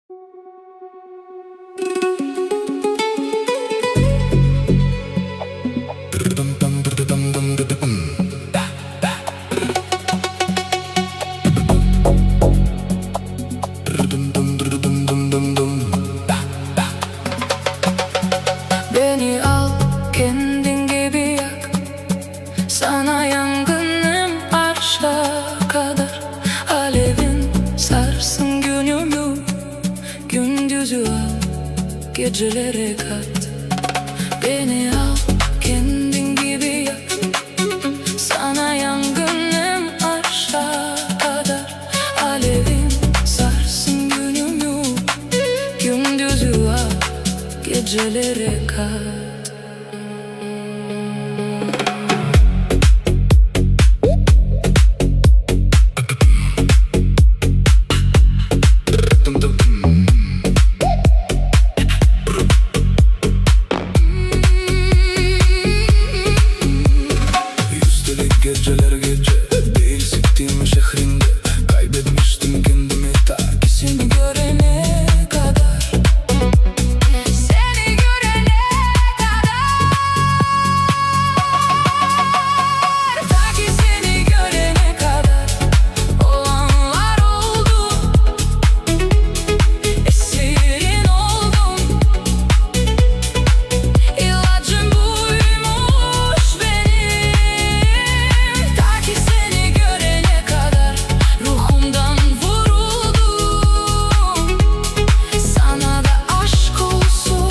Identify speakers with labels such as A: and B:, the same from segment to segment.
A: Beni al kendin gibi yak, sana yangınım arşa kadar. Alevin sarsın günümü, gündüzü al, gecelere kat. Beni al kendin gibi yak, sana yangınım arşa kadar. Alevin sarsın günümü, gündüzü al, gecelere kat.
B: Üstelik geceler gece değil, siktiğim şehrinde kaybetmiştim kendimi ta ki seni
A: Görene kadar, seni görene kadar, ta ki seni görene kadar. Olanlar oldu, esirin oldum. İlacım buymuş benim, ta ki seni görene kadar. Ruhumdan vuruldum, sana da aşk olsun.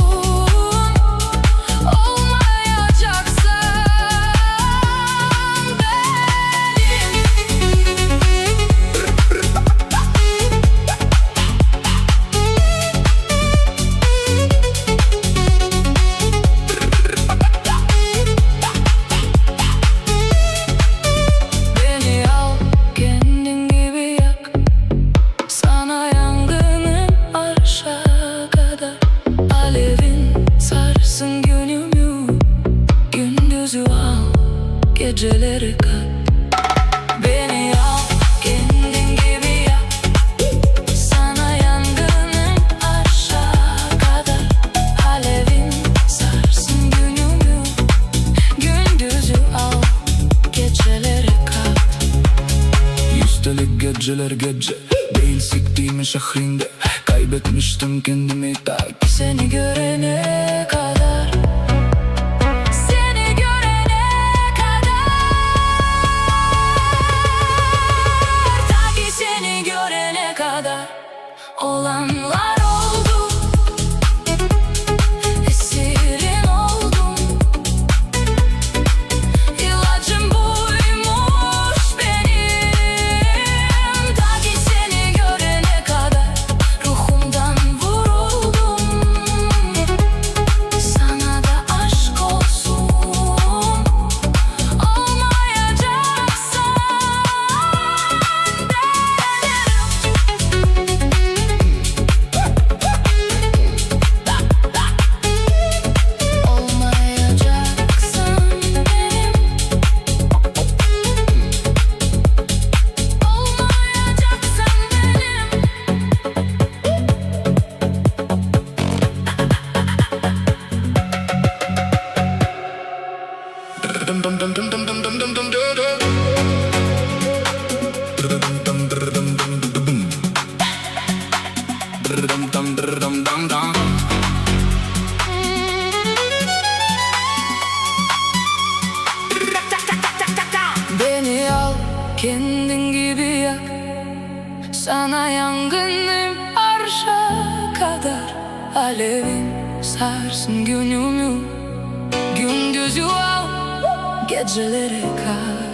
A: Olmayacaksan beni al kendin gibi yak, sana yangınım arşa kadar. Alevin sarsın günümü, gündüzü al, geceleri kat. Beni al kendin gibi yak, sana yangınım arşa kadar. Alevin sarsın günümü, gündüzü al, geceleri kat.
B: Üstelik geceler gece değil, siktiğim şehrinde kaybetmiştim kendimi ta ki
A: Seni görene kadar, seni görene kadar, ta ki seni görene kadar. Olanlar oldu, esirin oldum. İlacım buymuş benim, ta ki seni görene kadar. Ruhumdan vuruldum, sana da aşk olsun. Olmayacaksan olmayacaksan benim, olmayacaksan benim. Beni al kendin gibi yak, sana yangınım arşa kadar. Alevin sarsın günümü, gündüzü al, gecelere kal.